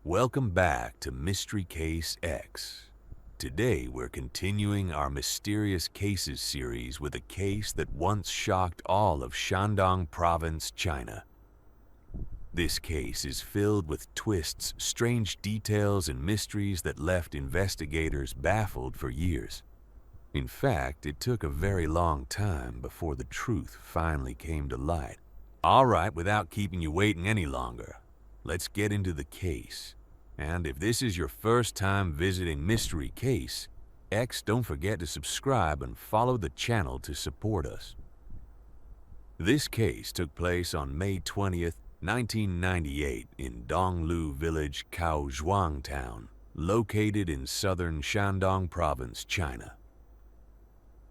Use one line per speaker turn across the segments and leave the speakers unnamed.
Welcome back to Mystery Case X. Today we're continuing our Mysterious Cases series with a case that once shocked all of Shandong Province, China. This case is filled with twists, strange details, and mysteries that left investigators baffled for years. In fact, it took a very long time before the truth finally came to light. All right, without keeping you waiting any longer, let's get into the case. And if this is your first time visiting Mystery Case X, don't forget to subscribe and follow the channel to support us. This case took place on May 20th, 1998 in Donglu Village, Kaohsiung Town, located in southern Shandong Province, China.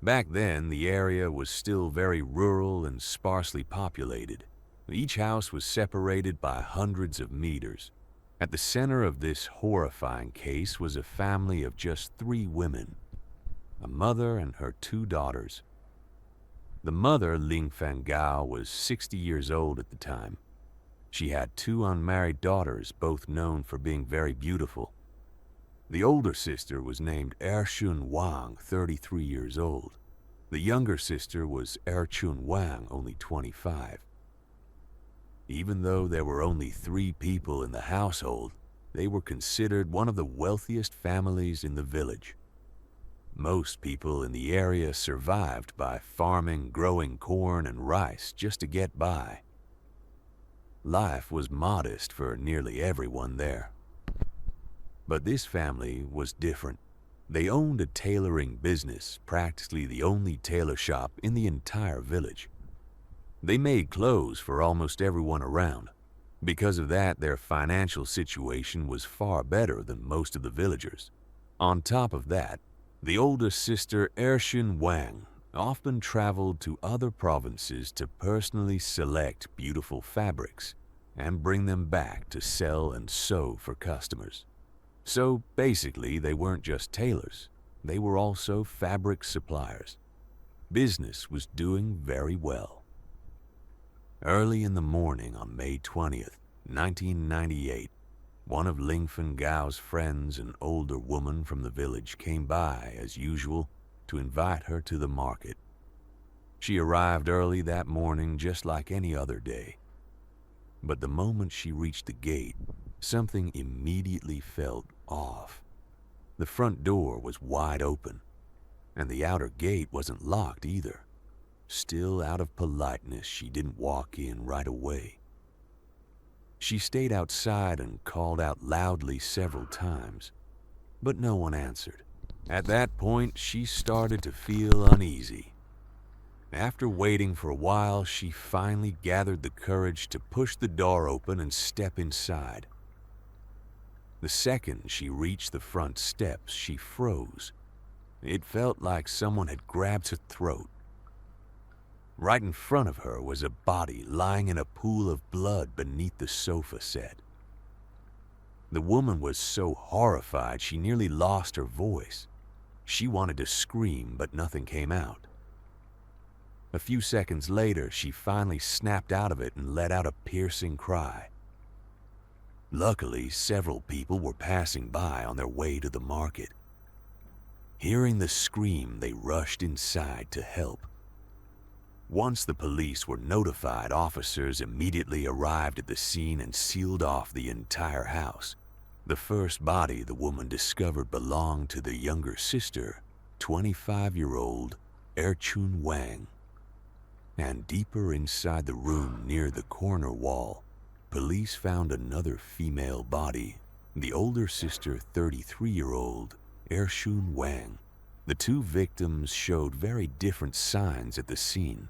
Back then, the area was still very rural and sparsely populated. Each house was separated by hundreds of meters. At the center of this horrifying case was a family of just 3 women, a mother and her 2 daughters. The mother, Ling Fangao, was 60 years old at the time. She had 2 unmarried daughters, both known for being very beautiful. The older sister was named Ershun Wang, 33 years old. The younger sister was Erchun Wang, only 25. Even though there were only 3 people in the household, they were considered one of the wealthiest families in the village. Most people in the area survived by farming, growing corn and rice just to get by. Life was modest for nearly everyone there. But this family was different. They owned a tailoring business, practically the only tailor shop in the entire village. They made clothes for almost everyone around. Because of that, their financial situation was far better than most of the villagers. On top of that, the older sister, Ershun Wang, often traveled to other provinces to personally select beautiful fabrics and bring them back to sell and sew for customers. So basically, they weren't just tailors, they were also fabric suppliers. Business was doing very well. Early in the morning on May 20th, 1998, one of Ling Fengao's friends, an older woman from the village, came by as usual to invite her to the market. She arrived early that morning just like any other day. But the moment she reached the gate, something immediately felt off. The front door was wide open, and the outer gate wasn't locked either. Still, out of politeness, she didn't walk in right away. She stayed outside and called out loudly several times, but no one answered. At that point, she started to feel uneasy. After waiting for a while, she finally gathered the courage to push the door open and step inside. The second she reached the front steps, she froze. It felt like someone had grabbed her throat. Right in front of her was a body lying in a pool of blood beneath the sofa set. The woman was so horrified she nearly lost her voice. She wanted to scream, but nothing came out. A few seconds later, she finally snapped out of it and let out a piercing cry. Luckily, several people were passing by on their way to the market. Hearing the scream, they rushed inside to help. Once the police were notified, officers immediately arrived at the scene and sealed off the entire house. The first body the woman discovered belonged to the younger sister, 25-year-old Erchun Wang. And deeper inside the room near the corner wall, police found another female body, the older sister, 33-year-old Ershun Wang. The 2 victims showed very different signs at the scene.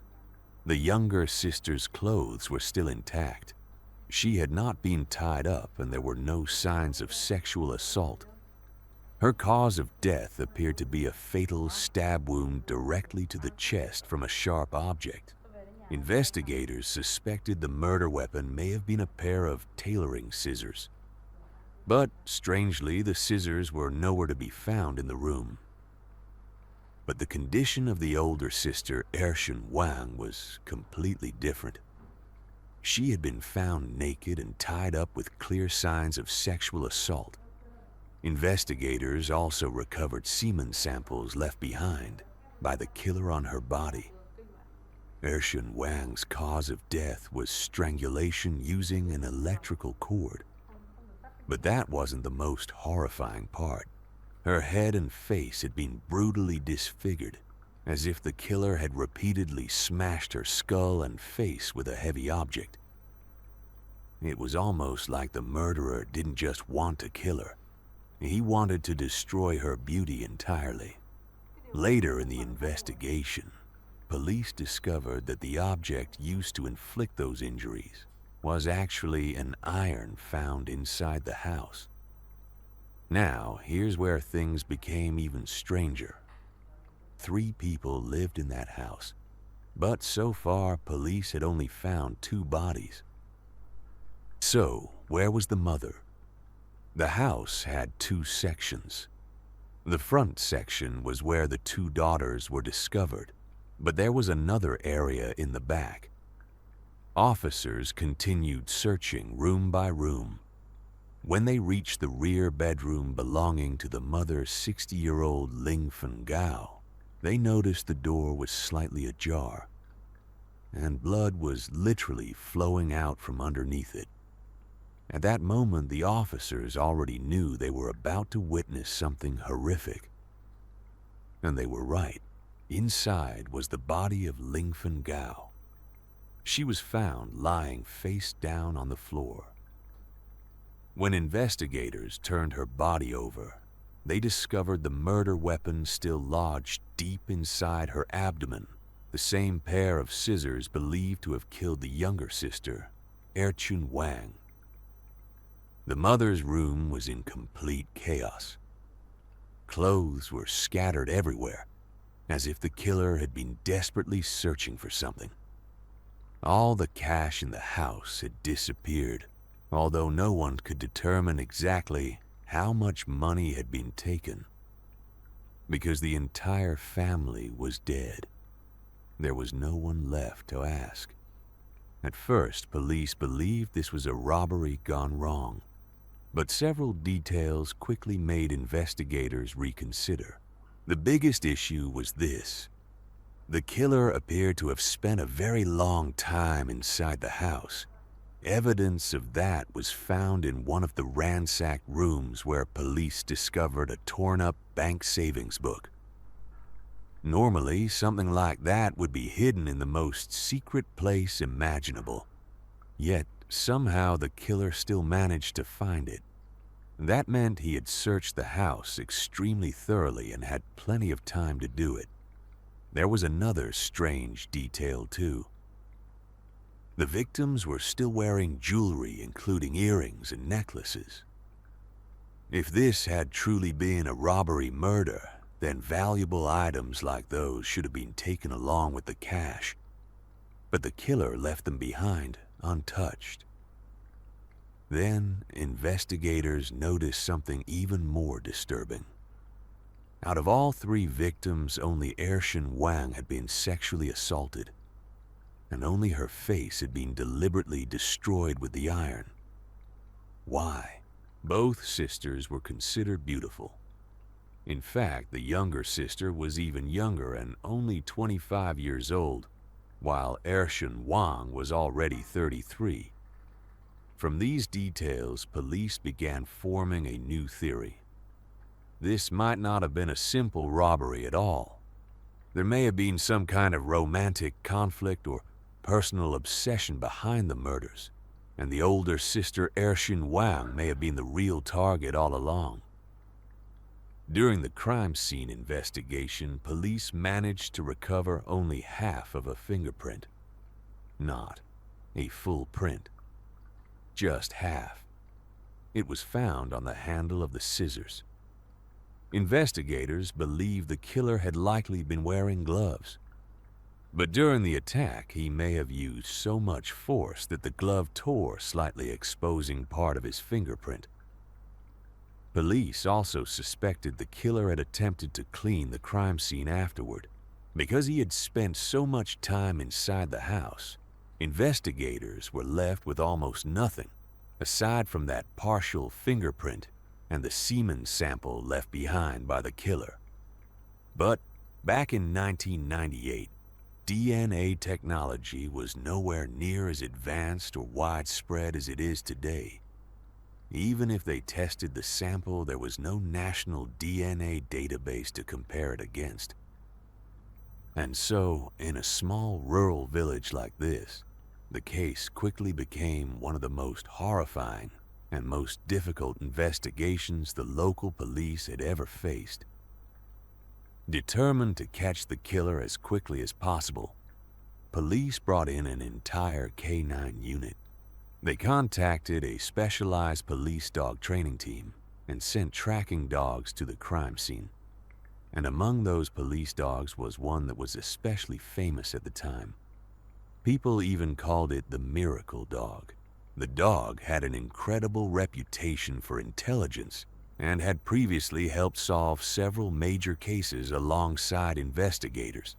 The younger sister's clothes were still intact. She had not been tied up, and there were no signs of sexual assault. Her cause of death appeared to be a fatal stab wound directly to the chest from a sharp object. Investigators suspected the murder weapon may have been a pair of tailoring scissors. But strangely, the scissors were nowhere to be found in the room. But the condition of the older sister, Ershun Wang, was completely different. She had been found naked and tied up with clear signs of sexual assault. Investigators also recovered semen samples left behind by the killer on her body. Ershun Wang's cause of death was strangulation using an electrical cord. But that wasn't the most horrifying part. Her head and face had been brutally disfigured, as if the killer had repeatedly smashed her skull and face with a heavy object. It was almost like the murderer didn't just want to kill her. He wanted to destroy her beauty entirely. Later in the investigation, police discovered that the object used to inflict those injuries was actually an iron found inside the house. Now, here's where things became even stranger. 3 people lived in that house, but so far police had only found 2 bodies. So, where was the mother? The house had 2 sections. The front section was where the 2 daughters were discovered, but there was another area in the back. Officers continued searching room by room. When they reached the rear bedroom belonging to the mother's 60-year-old Ling Fengao, they noticed the door was slightly ajar, and blood was literally flowing out from underneath it. At that moment, the officers already knew they were about to witness something horrific. And they were right. Inside was the body of Ling Fengao. She was found lying face down on the floor. When investigators turned her body over, they discovered the murder weapon still lodged deep inside her abdomen, the same pair of scissors believed to have killed the younger sister, Ershun Wang. The mother's room was in complete chaos. Clothes were scattered everywhere, as if the killer had been desperately searching for something. All the cash in the house had disappeared, although no one could determine exactly how much money had been taken. Because the entire family was dead, there was no one left to ask. At first, police believed this was a robbery gone wrong, but several details quickly made investigators reconsider. The biggest issue was this. The killer appeared to have spent a very long time inside the house. Evidence of that was found in one of the ransacked rooms where police discovered a torn-up bank savings book. Normally, something like that would be hidden in the most secret place imaginable. Yet, somehow the killer still managed to find it. That meant he had searched the house extremely thoroughly and had plenty of time to do it. There was another strange detail, too. The victims were still wearing jewelry, including earrings and necklaces. If this had truly been a robbery murder, then valuable items like those should have been taken along with the cash. But the killer left them behind, untouched. Then, investigators noticed something even more disturbing. Out of all 3 victims, only Ershun Wang had been sexually assaulted, and only her face had been deliberately destroyed with the iron. Why? Both sisters were considered beautiful. In fact, the younger sister was even younger and only 25 years old, while Ershun Wang was already 33. From these details, police began forming a new theory. This might not have been a simple robbery at all. There may have been some kind of romantic conflict or personal obsession behind the murders, and the older sister Ershun Wang may have been the real target all along. During the crime scene investigation, police managed to recover only half of a fingerprint. Not a full print. Just half. It was found on the handle of the scissors. Investigators believe the killer had likely been wearing gloves. But during the attack, he may have used so much force that the glove tore, slightly exposing part of his fingerprint. Police also suspected the killer had attempted to clean the crime scene afterward. Because he had spent so much time inside the house, Investigators were left with almost nothing, aside from that partial fingerprint and the semen sample left behind by the killer. But back in 1998, DNA technology was nowhere near as advanced or widespread as it is today. Even if they tested the sample, there was no national DNA database to compare it against. And so, in a small rural village like this, the case quickly became one of the most horrifying and most difficult investigations the local police had ever faced. Determined to catch the killer as quickly as possible, police brought in an entire K-9 unit. They contacted a specialized police dog training team and sent tracking dogs to the crime scene. And among those police dogs was one that was especially famous at the time. People even called it the Miracle Dog. The dog had an incredible reputation for intelligence and had previously helped solve several major cases alongside investigators.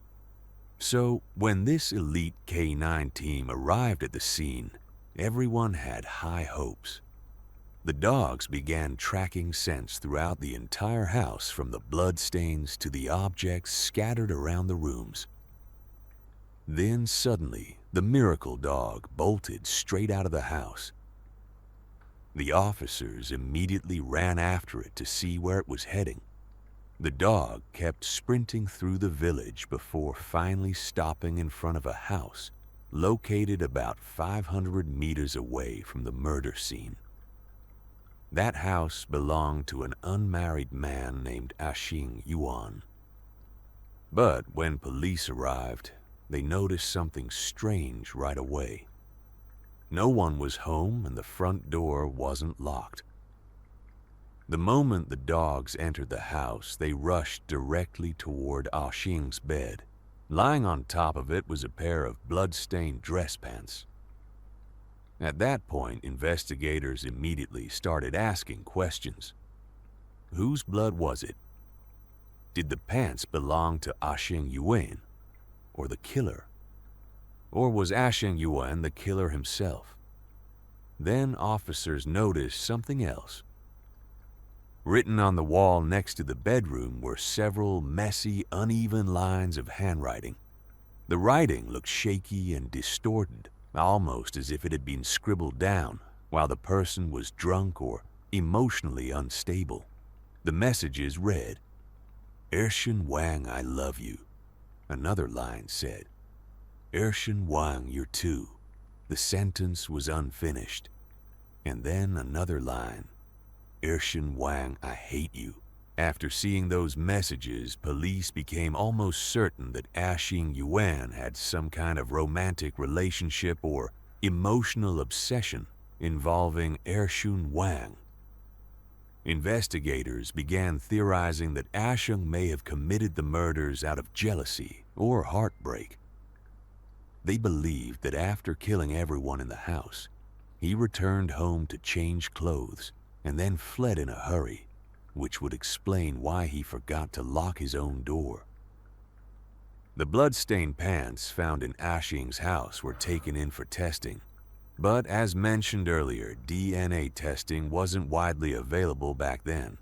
So, when this elite K-9 team arrived at the scene, everyone had high hopes. The dogs began tracking scents throughout the entire house, from the bloodstains to the objects scattered around the rooms. Then suddenly, the Miracle Dog bolted straight out of the house. The officers immediately ran after it to see where it was heading. The dog kept sprinting through the village before finally stopping in front of a house located about 500 meters away from the murder scene. That house belonged to an unmarried man named Ashing Yuan. But when police arrived, they noticed something strange right away. No one was home and the front door wasn't locked. The moment the dogs entered the house, they rushed directly toward Ashing's bed. Lying on top of it was a pair of blood-stained dress pants. At that point, investigators immediately started asking questions. Whose blood was it? Did the pants belong to Ashing Yuan, or the killer? Or was Ashing Yuan the killer himself? Then officers noticed something else. Written on the wall next to the bedroom were several messy, uneven lines of handwriting. The writing looked shaky and distorted, almost as if it had been scribbled down while the person was drunk or emotionally unstable. The messages read, "Ershin Wang, I love you." Another line said, "Ershin Wang, you're two." The sentence was unfinished. And then another line, "Ershin Wang, I hate you." After seeing those messages, police became almost certain that Ashing Yuan had some kind of romantic relationship or emotional obsession involving Ershun Wang. Investigators began theorizing that Ashing may have committed the murders out of jealousy or heartbreak. They believed that after killing everyone in the house, he returned home to change clothes and then fled in a hurry, which would explain why he forgot to lock his own door. The blood-stained pants found in Ashing's house were taken in for testing, but as mentioned earlier, DNA testing wasn't widely available back then.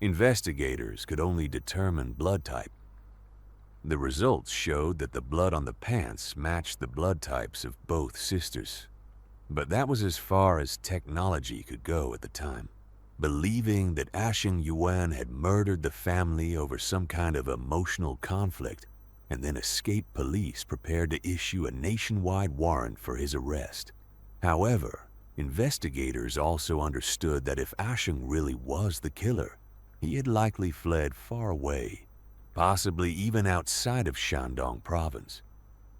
Investigators could only determine blood type. The results showed that the blood on the pants matched the blood types of both sisters, but that was as far as technology could go at the time. Believing that Ashing Yuan had murdered the family over some kind of emotional conflict, and then escaped police prepared to issue a nationwide warrant for his arrest. However, investigators also understood that if Ashing really was the killer, he had likely fled far away, possibly even outside of Shandong province.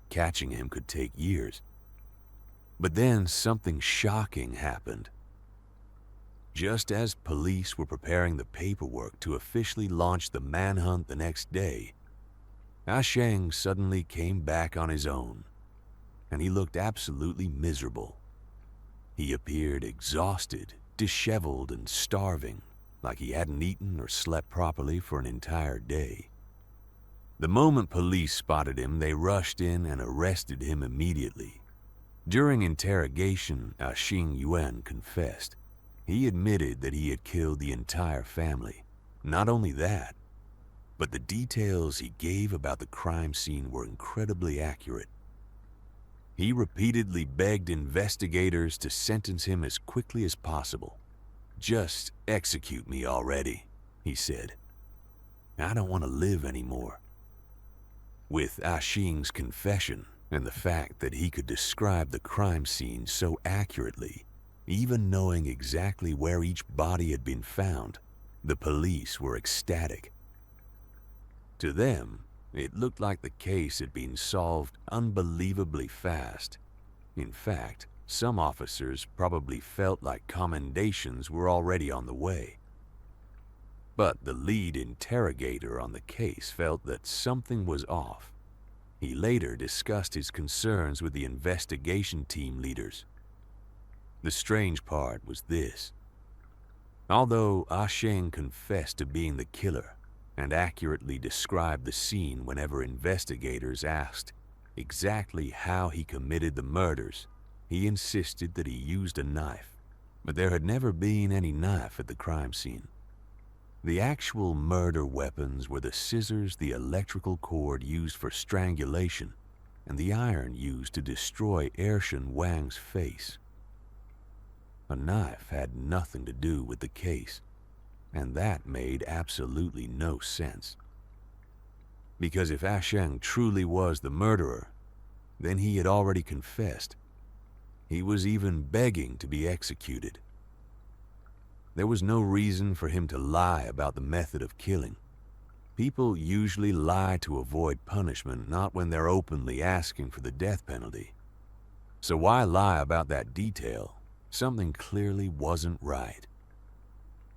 Catching him could take years. But then something shocking happened. Just as police were preparing the paperwork to officially launch the manhunt the next day, Ashing suddenly came back on his own, and he looked absolutely miserable. He appeared exhausted, disheveled, and starving, like he hadn't eaten or slept properly for an entire day. The moment police spotted him, they rushed in and arrested him immediately. During interrogation, Xing Yuan confessed. He admitted that he had killed the entire family. Not only that, but the details he gave about the crime scene were incredibly accurate. He repeatedly begged investigators to sentence him as quickly as possible. "Just execute me already," he said. "I don't want to live anymore." With Xing's confession and the fact that he could describe the crime scene so accurately, even knowing exactly where each body had been found, the police were ecstatic. To them, it looked like the case had been solved unbelievably fast. In fact, some officers probably felt like commendations were already on the way. But the lead interrogator on the case felt that something was off. He later discussed his concerns with the investigation team leaders. The strange part was this. Although Xing confessed to being the killer and accurately described the scene whenever investigators asked exactly how he committed the murders, he insisted that he used a knife, but there had never been any knife at the crime scene. The actual murder weapons were the scissors, the electrical cord used for strangulation, and the iron used to destroy Ershun Wang's face. A knife had nothing to do with the case, and that made absolutely no sense. Because if Xing truly was the murderer, then he had already confessed. He was even begging to be executed. There was no reason for him to lie about the method of killing. People usually lie to avoid punishment, not when they're openly asking for the death penalty. So why lie about that detail? Something clearly wasn't right.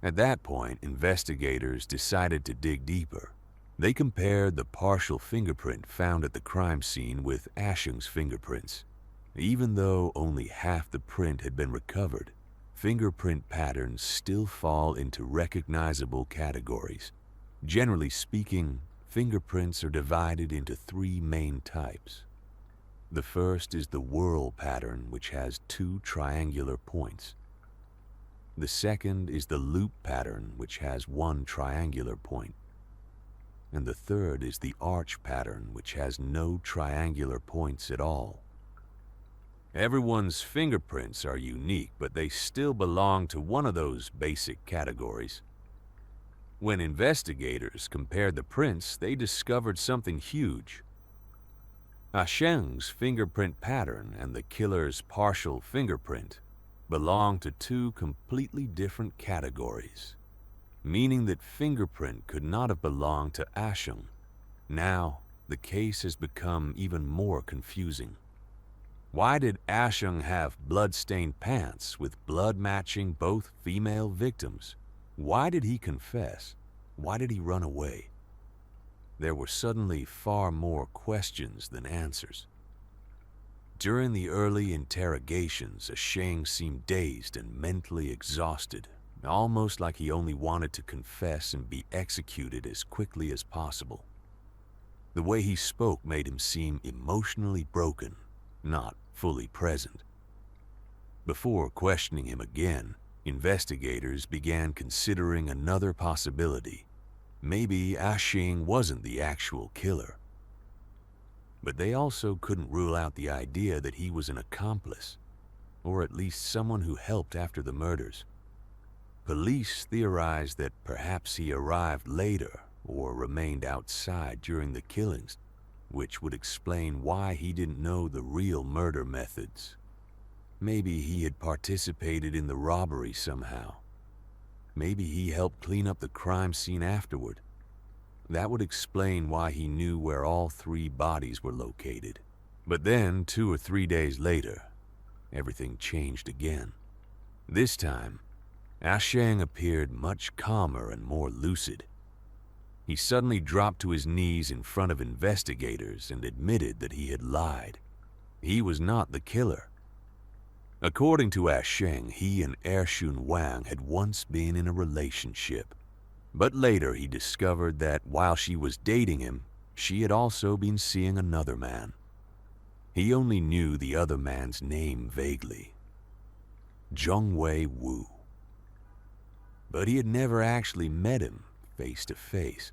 At that point, investigators decided to dig deeper. They compared the partial fingerprint found at the crime scene with Xing's fingerprints. Even though only half the print had been recovered, fingerprint patterns still fall into recognizable categories. Generally speaking, fingerprints are divided into three main types. The first is the whorl pattern, which has 2 triangular points. The second is the loop pattern, which has 1 triangular point. And the third is the arch pattern, which has no triangular points at all. Everyone's fingerprints are unique, but they still belong to one of those basic categories. When investigators compared the prints, they discovered something huge. Xing's fingerprint pattern and the killer's partial fingerprint belong to 2 completely different categories, meaning that fingerprint could not have belonged to Xing. Now, the case has become even more confusing. Why did Xing have blood-stained pants with blood matching both female victims? Why did he confess? Why did he run away? There were suddenly far more questions than answers. During the early interrogations, Xing seemed dazed and mentally exhausted, almost like he only wanted to confess and be executed as quickly as possible. The way he spoke made him seem emotionally broken, not fully present. Before questioning him again, investigators began considering another possibility. Maybe Xing wasn't the actual killer. But they also couldn't rule out the idea that he was an accomplice, or at least someone who helped after the murders. Police theorized that perhaps he arrived later or remained outside during the killings, which would explain why he didn't know the real murder methods. Maybe he had participated in the robbery somehow. Maybe he helped clean up the crime scene afterward. That would explain why he knew where all 3 bodies were located. But then, 2 or 3 days later, everything changed again. This time, Xing appeared much calmer and more lucid. He suddenly dropped to his knees in front of investigators and admitted that he had lied. He was not the killer. According to Xing, he and Ershun Wang had once been in a relationship. But later he discovered that while she was dating him, she had also been seeing another man. He only knew the other man's name vaguely, Zhongwei Wu. But he had never actually met him face to face.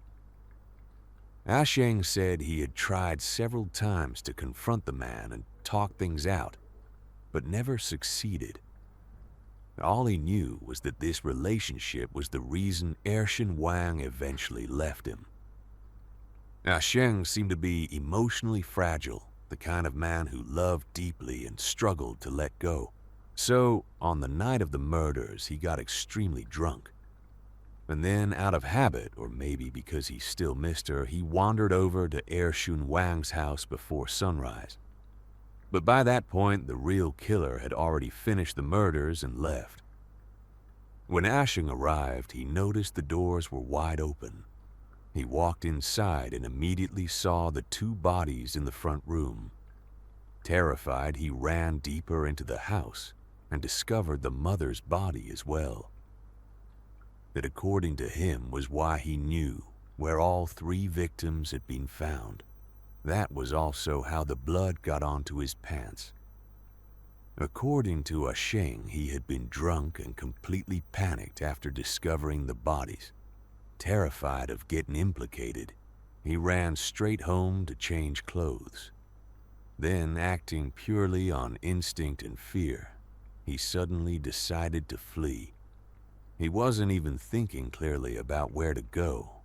Asheng said he had tried several times to confront the man and talk things out, but never succeeded. All he knew was that this relationship was the reason Ershun Wang eventually left him. Asheng seemed to be emotionally fragile, the kind of man who loved deeply and struggled to let go. So, on the night of the murders, he got extremely drunk. And then, out of habit, or maybe because he still missed her, he wandered over to Ershun Wang's house before sunrise. But by that point, the real killer had already finished the murders and left. When Asheng arrived, he noticed the doors were wide open. He walked inside and immediately saw the two bodies in the front room. Terrified, he ran deeper into the house and discovered the mother's body as well. That, according to him, was why he knew where all three victims had been found. That was also how the blood got onto his pants. According to Asheng, he had been drunk and completely panicked after discovering the bodies. Terrified of getting implicated, he ran straight home to change clothes. Then, acting purely on instinct and fear, he suddenly decided to flee. He wasn't even thinking clearly about where to go.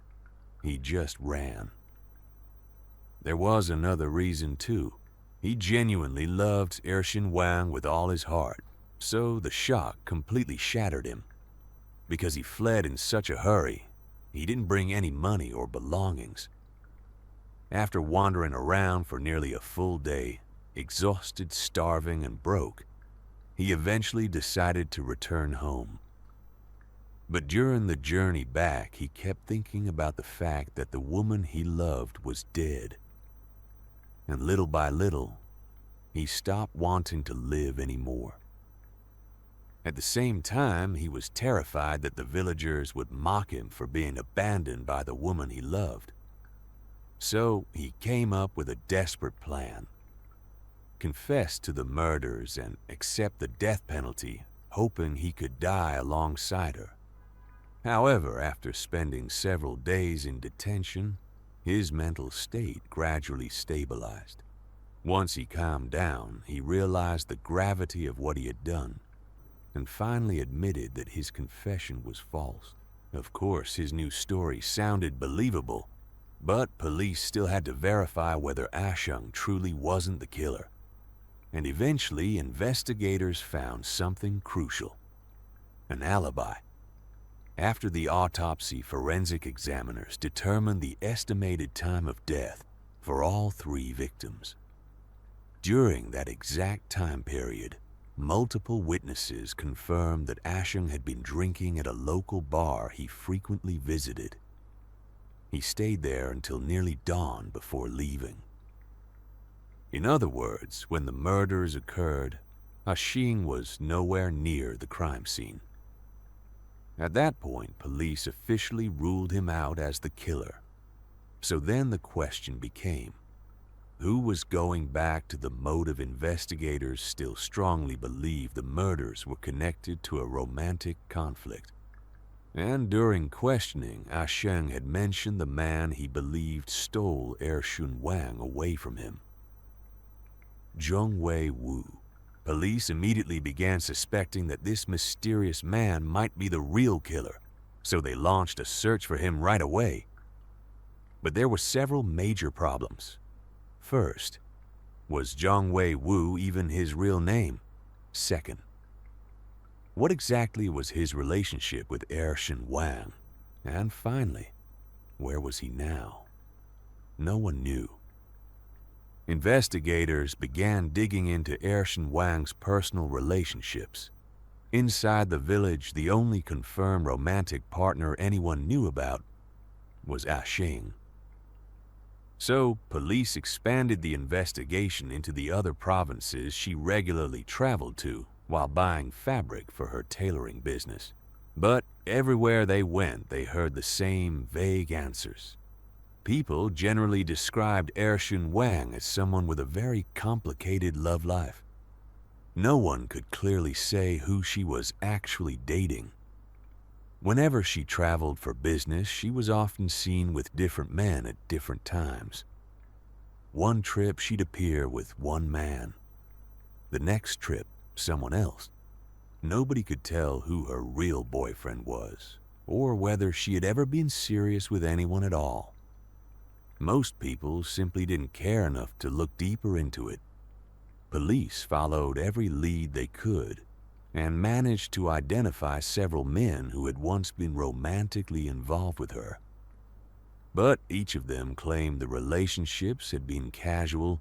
He just ran. There was another reason too. He genuinely loved Ershun Wang with all his heart, so the shock completely shattered him. Because he fled in such a hurry, he didn't bring any money or belongings. After wandering around for nearly a full day, exhausted, starving, and broke, he eventually decided to return home. But during the journey back, he kept thinking about the fact that the woman he loved was dead. And little by little, he stopped wanting to live anymore. At the same time, he was terrified that the villagers would mock him for being abandoned by the woman he loved. So he came up with a desperate plan. Confess to the murders and accept the death penalty, hoping he could die alongside her. However, after spending several days in detention, his mental state gradually stabilized. Once he calmed down, he realized the gravity of what he had done, and finally admitted that his confession was false. Of course, his new story sounded believable, but police still had to verify whether Asheng truly wasn't the killer. And eventually, investigators found something crucial: an alibi. After the autopsy, forensic examiners determined the estimated time of death for all three victims. During that exact time period, multiple witnesses confirmed that Asheng had been drinking at a local bar he frequently visited. He stayed there until nearly dawn before leaving. In other words, when the murders occurred, Asheng was nowhere near the crime scene. At that point, police officially ruled him out as the killer. So then the question became, who was going back to the motive investigators still strongly believed the murders were connected to a romantic conflict? And during questioning, Asheng had mentioned the man he believed stole Ershun Wang away from him. Zhongwei Wu. Police immediately began suspecting that this mysterious man might be the real killer, so they launched a search for him right away. But there were several major problems. First, was Zhongwei Wu even his real name? Second, what exactly was his relationship with Ershun Wang? And finally, where was he now? No one knew. Investigators began digging into Ershun Wang's personal relationships. Inside the village, the only confirmed romantic partner anyone knew about was Asheng. So, police expanded the investigation into the other provinces she regularly traveled to while buying fabric for her tailoring business. But everywhere they went, they heard the same vague answers. People generally described Ershun Wang as someone with a very complicated love life. No one could clearly say who she was actually dating. Whenever she traveled for business, she was often seen with different men at different times. One trip she'd appear with one man. The next trip, someone else. Nobody could tell who her real boyfriend was, or whether she had ever been serious with anyone at all. Most people simply didn't care enough to look deeper into it. Police followed every lead they could and managed to identify several men who had once been romantically involved with her. But each of them claimed the relationships had been casual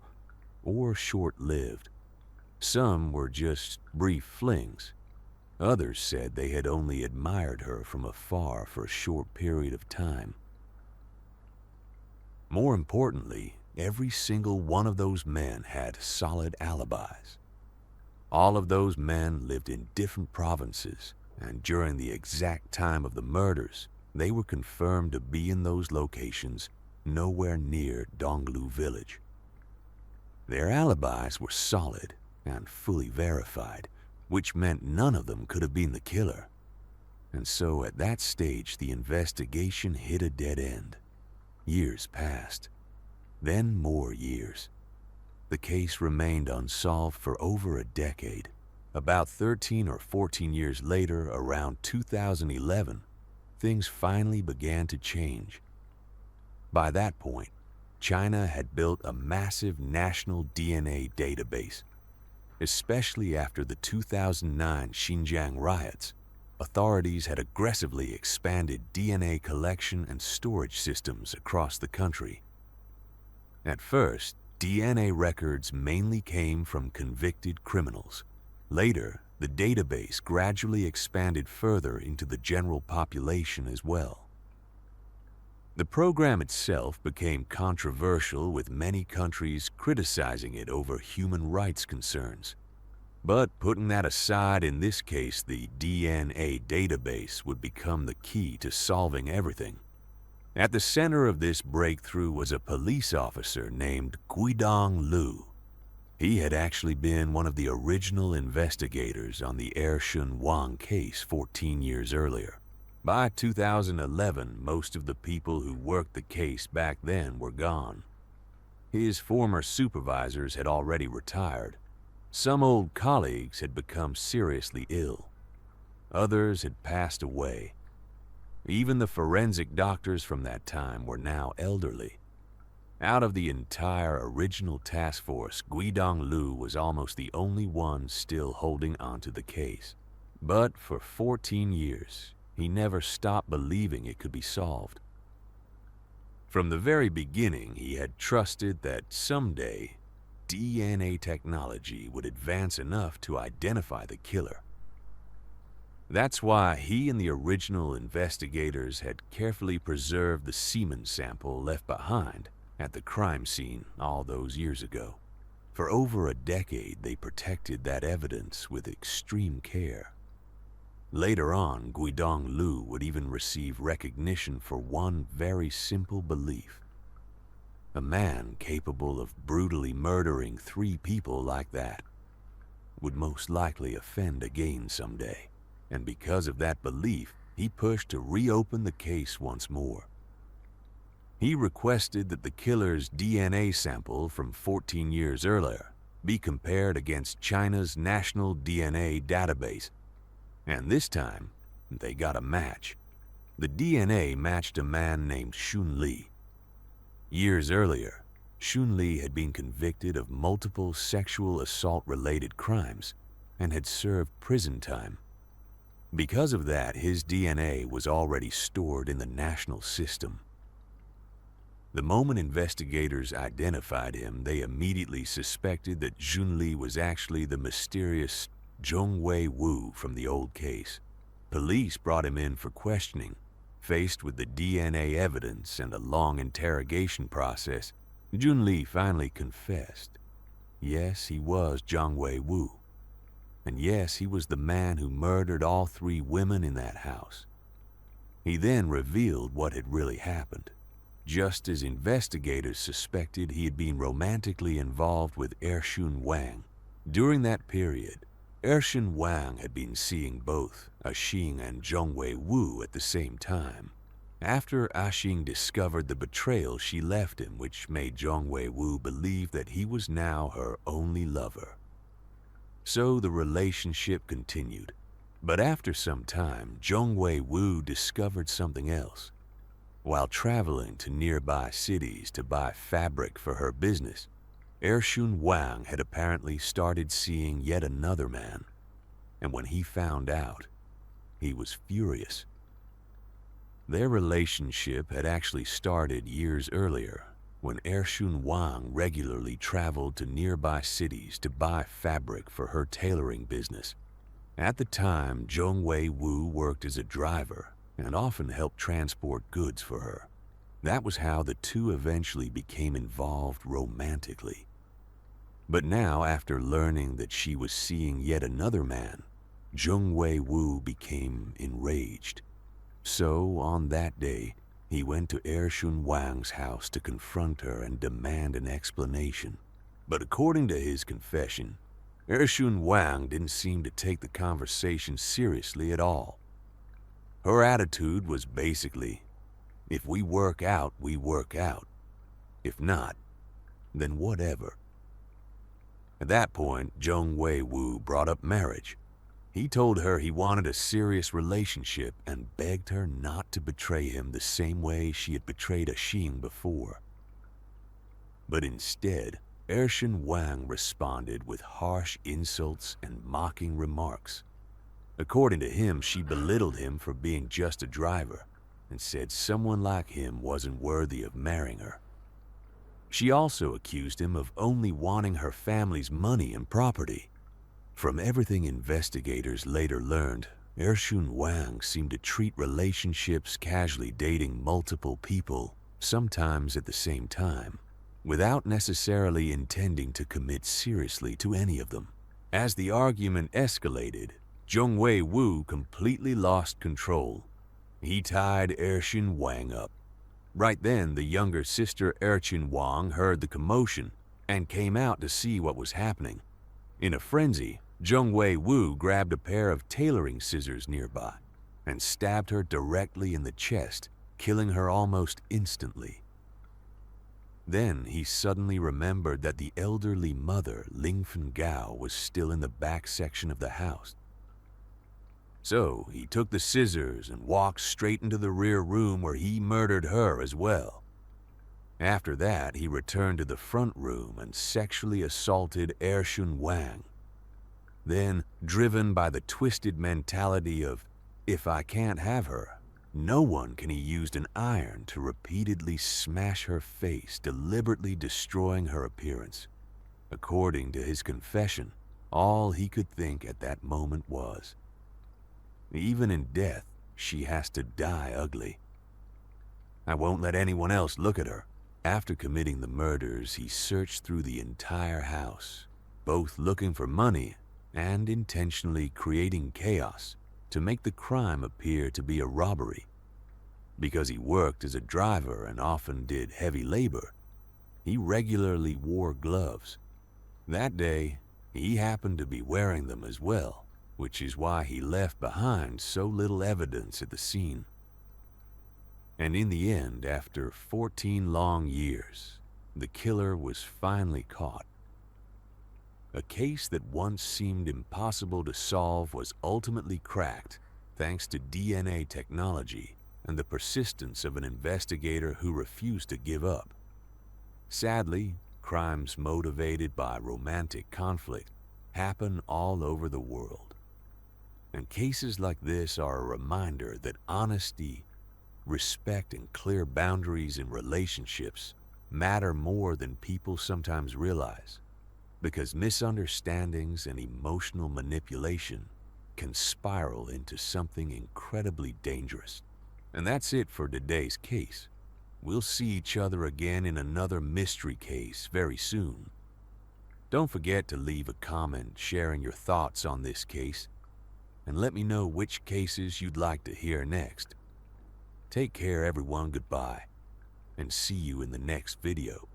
or short-lived. Some were just brief flings. Others said they had only admired her from afar for a short period of time. More importantly, every single one of those men had solid alibis. All of those men lived in different provinces, and during the exact time of the murders, they were confirmed to be in those locations nowhere near Donglu village. Their alibis were solid and fully verified, which meant none of them could have been the killer. And so at that stage, the investigation hit a dead end. Years passed, then more years. The case remained unsolved for over a decade. About 13 or 14 years later, around 2011, things finally began to change. By that point, China had built a massive national DNA database. Especially after the 2009 Xinjiang riots, authorities had aggressively expanded DNA collection and storage systems across the country. At first, DNA records mainly came from convicted criminals. Later, the database gradually expanded further into the general population as well. The program itself became controversial, with many countries criticizing it over human rights concerns. But putting that aside, in this case, the DNA database would become the key to solving everything. At the center of this breakthrough was a police officer named Guidong Lu. He had actually been one of the original investigators on the Ershun Wang case 14 years earlier. By 2011, most of the people who worked the case back then were gone. His former supervisors had already retired. Some old colleagues had become seriously ill. Others had passed away. Even the forensic doctors from that time were now elderly. Out of the entire original task force, Guidong Lu was almost the only one still holding onto the case. But for 14 years, he never stopped believing it could be solved. From the very beginning, he had trusted that someday, DNA technology would advance enough to identify the killer. That's why he and the original investigators had carefully preserved the semen sample left behind at the crime scene all those years ago. For over a decade, they protected that evidence with extreme care. Later on, Guidong Lu would even receive recognition for one very simple belief. A man capable of brutally murdering 3 people like that would most likely offend again someday. And because of that belief, he pushed to reopen the case once more. He requested that the killer's DNA sample from 14 years earlier be compared against China's national DNA database. And this time, they got a match. The DNA matched a man named Xun Li. Years earlier, Xun Li had been convicted of multiple sexual assault-related crimes and had served prison time. Because of that, his DNA was already stored in the national system. The moment investigators identified him, they immediately suspected that Xun Li was actually the mysterious Zhongwei Wu from the old case. Police brought him in for questioning. Faced with the DNA evidence and a long interrogation process, Xun Li finally confessed. Yes, he was Zhongwei Wu. And yes, he was the man who murdered all 3 women in that house. He then revealed what had really happened. just as investigators suspected he had been romantically involved with Ershun Wang. During that period, Ershun Wang had been seeing both Ashing and Zhongwei Wu at the same time. After Ashing discovered the betrayal she left him, which made Zhongwei Wu believe that he was now her only lover. So the relationship continued. But after some time, Zhongwei Wu discovered something else. While traveling to nearby cities to buy fabric for her business, Ershun Wang had apparently started seeing yet another man. And when he found out, he was furious. Their relationship had actually started years earlier, when Ershun Wang regularly traveled to nearby cities to buy fabric for her tailoring business. At the time, Zhongwei Wu worked as a driver and often helped transport goods for her. That was how the two eventually became involved romantically. But now, after learning that she was seeing yet another man, Zhongwei Wu became enraged. So, on that day, he went to Ershun Wang's house to confront her and demand an explanation. But according to his confession, Ershun Wang didn't seem to take the conversation seriously at all. Her attitude was basically, if we work out, we work out. If not, then whatever. At that point, Zhongwei Wu brought up marriage. He told her he wanted a serious relationship and begged her not to betray him the same way she had betrayed Ashing before. But instead, Ershun Wang responded with harsh insults and mocking remarks. According to him, she belittled him for being just a driver and said someone like him wasn't worthy of marrying her. She also accused him of only wanting her family's money and property. From everything investigators later learned, Ershun Wang seemed to treat relationships casually, dating multiple people, sometimes at the same time, without necessarily intending to commit seriously to any of them. As the argument escalated, Zhongwei Wu completely lost control. He tied Ershun Wang up. Right then, the younger sister Ershun Wang heard the commotion and came out to see what was happening. In a frenzy, Zhongwei Wu grabbed a pair of tailoring scissors nearby and stabbed her directly in the chest, killing her almost instantly. Then he suddenly remembered that the elderly mother, Ling Fengao, was still in the back section of the house. So he took the scissors and walked straight into the rear room where he murdered her as well. After that, he returned to the front room and sexually assaulted Ershun Wang. Then, driven by the twisted mentality of, if I can't have her, no one, can, he used an iron to repeatedly smash her face, deliberately destroying her appearance. According to his confession, all he could think at that moment was, even in death, she has to die ugly. I won't let anyone else look at her. After committing the murders, he searched through the entire house, both looking for money and intentionally creating chaos to make the crime appear to be a robbery. Because he worked as a driver and often did heavy labor, he regularly wore gloves. That day, he happened to be wearing them as well, which is why he left behind so little evidence at the scene. And in the end, after 14 long years, the killer was finally caught. A case that once seemed impossible to solve was ultimately cracked thanks to DNA technology and the persistence of an investigator who refused to give up. Sadly, crimes motivated by romantic conflict happen all over the world. And cases like this are a reminder that honesty, respect, and clear boundaries in relationships matter more than people sometimes realize, because misunderstandings and emotional manipulation can spiral into something incredibly dangerous. And that's it for today's case. We'll see each other again in another mystery case very soon. Don't forget to leave a comment sharing your thoughts on this case, and let me know which cases you'd like to hear next. Take care, everyone. Goodbye. and see you in the next video.